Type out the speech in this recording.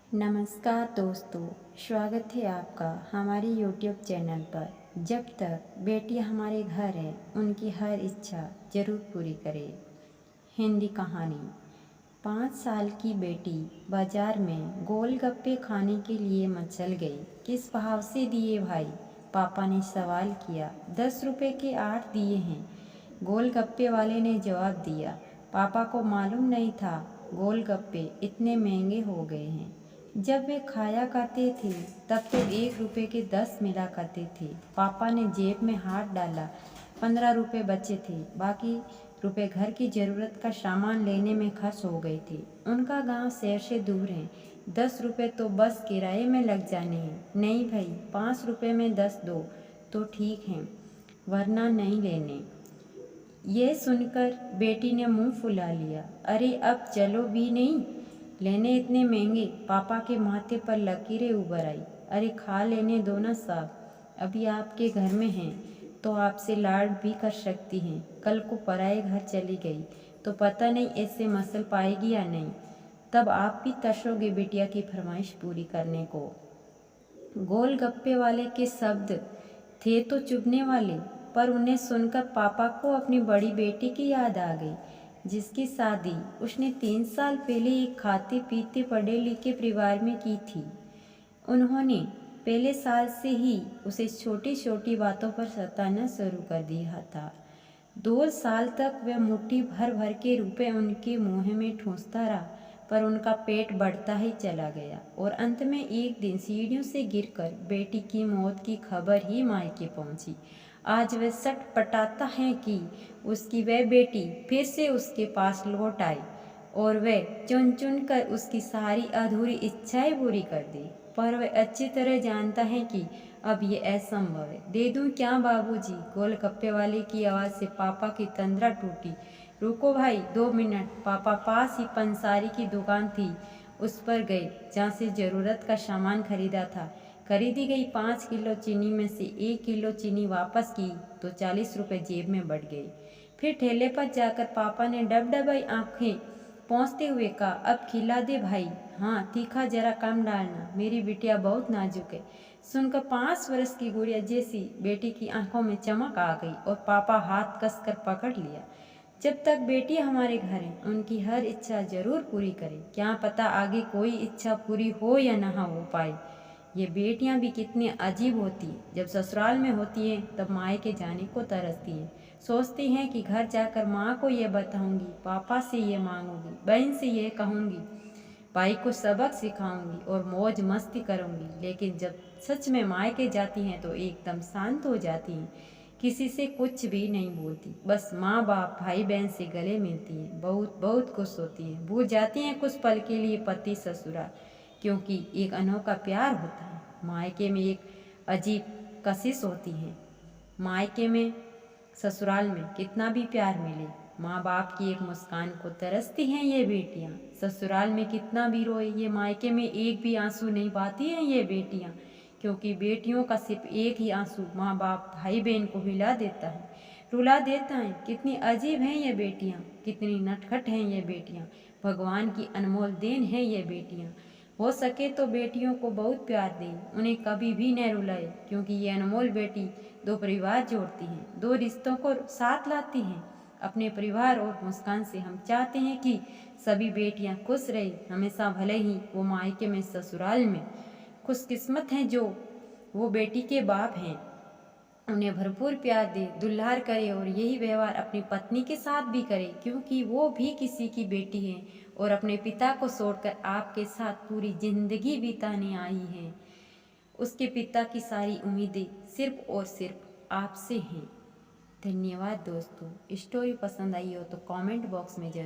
नमस्कार दोस्तों, स्वागत है आपका हमारे YouTube चैनल पर। जब तक बेटी हमारे घर है, उनकी हर इच्छा ज़रूर पूरी करें। हिंदी कहानी। 5 साल की बेटी बाजार में गोलगप्पे खाने के लिए मचल गई। किस भाव से दिए भाई? पापा ने सवाल किया। 10 रुपये के 8 दिए हैं, गोलगप्पे वाले ने जवाब दिया। पापा को मालूम नहीं था गोलगप्पे इतने महंगे हो गए हैं। जब वे खाया करते थे तब तो 1 रुपये के 10 मिला करते थे। पापा ने जेब में हाथ डाला। 15 रुपये बचे थे। बाकी रुपए घर की ज़रूरत का सामान लेने में खर्च हो गए थे। उनका गांव शहर से दूर है। 10 रुपये तो बस किराए में लग जाने हैं। नहीं भाई, 5 रुपये में 10 दो तो ठीक है, वरना नहीं लेने। ये सुनकर बेटी ने मुंह फुला लिया। अरे अब चलो भी नहीं लेने इतने महंगे। पापा के माथे पर लकीरें उभर आई। अरे खा लेने दो ना साहब, अभी आपके घर में हैं तो आपसे लाड भी कर सकती हैं। कल को पराए घर चली गई तो पता नहीं ऐसे मसल पाएगी या नहीं। तब आप भी तरसोगे बिटिया की फरमाइश पूरी करने को। गोलगप्पे वाले के शब्द थे तो चुभने वाले, पर उन्हें सुनकर पापा को अपनी बड़ी बेटी की याद आ गई, जिसकी शादी उसने 3 साल पहले एक खाते पीते पढ़े लिखे परिवार में की थी। उन्होंने पहले साल से ही उसे छोटी छोटी बातों पर सताना शुरू कर दिया था। 2 साल तक वह मुट्ठी भर भर के रुपए उनके मुँह में ठूंसता रहा, पर उनका पेट बढ़ता ही चला गया और अंत में एक दिन सीढ़ियों से गिरकर बेटी की मौत की खबर ही मायके पहुंची। आज वह सटपटाता है कि उसकी वह बेटी फिर से उसके पास लौट आई और वह चुन चुन कर उसकी सारी अधूरी इच्छाएं पूरी कर दे। पर वह अच्छी तरह जानता है कि अब ये असंभव है। दे दूं क्या बाबूजी? गोलगप्पे वाले की आवाज़ से पापा की तंद्रा टूटी। रुको भाई, 2 मिनट। पापा पास ही पंसारी की दुकान थी, उस पर गए जहाँ से ज़रूरत का सामान खरीदा था। खरीदी गई 5 किलो चीनी में से 1 किलो चीनी वापस की तो 40 रुपये जेब में बढ़ गए। फिर ठेले पर जाकर पापा ने डबडबाई आंखें पहुँचते हुए कहा, अब खिला दे भाई। हाँ, तीखा जरा कम डालना, मेरी बिटिया बहुत नाजुक है। सुनकर 5 वर्ष की गुड़िया जैसी बेटी की आंखों में चमक आ गई और पापा हाथ कसकर पकड़ लिया। जब तक बेटी हमारे घर है, उनकी हर इच्छा जरूर पूरी करें। क्या पता आगे कोई इच्छा पूरी हो या ना हो पाए। ये बेटियां भी कितनी अजीब होती हैं। जब ससुराल में होती हैं तब मायके जाने को तरसती हैं। सोचती हैं कि घर जाकर माँ को ये बताऊंगी, पापा से ये मांगूंगी, बहन से ये कहूंगी, भाई को सबक सिखाऊंगी और मौज मस्ती करूंगी। लेकिन जब सच में मायके जाती हैं तो एकदम शांत हो जाती हैं, किसी से कुछ भी नहीं बोलती, बस माँ बाप भाई बहन से गले मिलती हैं। बहुत बहुत खुश होती हैं, भूल जाती हैं कुछ पल के लिए पति ससुराल, क्योंकि एक अनोखा प्यार होता है। मायके में एक अजीब कशिश होती है। मायके में ससुराल में कितना भी प्यार मिले, माँ बाप की एक मुस्कान को तरसती हैं ये बेटियाँ। ससुराल में कितना भी रोए, ये मायके में एक भी आंसू नहीं पाती हैं ये बेटियाँ, क्योंकि बेटियों का सिर्फ एक ही आंसू माँ बाप भाई बहन को हिला देता है, रुला देता है। कितनी अजीब हैं ये बेटियाँ, कितनी नटखट हैं ये बेटियाँ। भगवान की अनमोल देन है ये बेटियाँ। हो सके तो बेटियों को बहुत प्यार दें, उन्हें कभी भी न रुलाए, क्योंकि ये अनमोल बेटी 2 परिवार जोड़ती हैं, 2 रिश्तों को साथ लाती हैं। अपने परिवार और मुस्कान से हम चाहते हैं कि सभी बेटियां खुश रहें हमेशा, भले ही वो मायके में ससुराल में। खुशकिस्मत हैं जो वो बेटी के बाप हैं, उन्हें भरपूर प्यार दे, दुल्हार करे और यही व्यवहार अपनी पत्नी के साथ भी करे, क्योंकि वो भी किसी की बेटी है और अपने पिता को छोड़कर आपके साथ पूरी जिंदगी बिताने आई है। उसके पिता की सारी उम्मीदें सिर्फ और सिर्फ आपसे हैं। धन्यवाद दोस्तों। स्टोरी पसंद आई हो तो कमेंट बॉक्स में जरूर